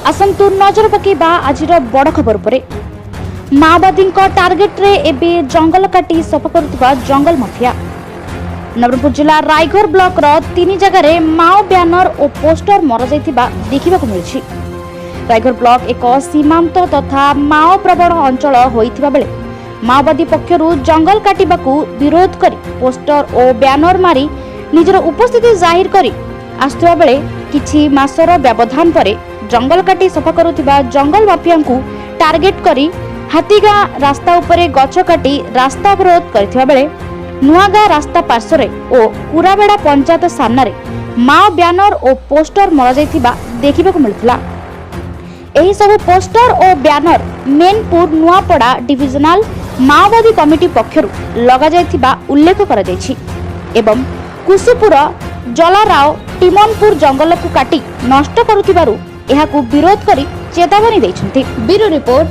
आसंतु नजर पकेबा आजिर बड़ खबर पर। माओवादी टार्गेट रे एबे जंगल काटी सफा करुवा जंगल माफिया। नवरंगपुर जिला रायघर ब्लॉक रो 3 जगह माओ बैनर और पोस्टर मर जाइथिबा देखिबाकू मिलछि। रायघर ब्लॉक एक सीमांत तथा माओ प्रवण अंचल होइथिबा बेले माओवादी पक्षरु जंगल काटिबाकू विरोध करी पोस्टर और बैनर मारी निजर उपस्थिति जाहिर करी आस्तुवा बेले किछि मासर व्यवधान परे जंगल काटी सफा करुथिबा जंगल माफियांकू टार्गेट करी हाथीगाँ रास्ता उपरे गछ काटी रास्ता अवरोध करथिबा बेले नुआगाँ रास्ता पार्श्व और कुराबेड़ा पंचायत सामने माओ बैनर और पोस्टर मर जाइथिबा देखिबाकू मिलथिला। एही सब पोस्टर और बैनर मेनपुर नुआपड़ा डिविजनल माओवादी कमिटी पक्षरु लगा जाइथिबा उल्लेख करा जाइछि एवं कुसुपुर जलाराव टिमनपुर जंगल को काटी नष्ट करुथिबारु एहाकू विरोध करी चेतावनी दैछन्ति। Bureau report.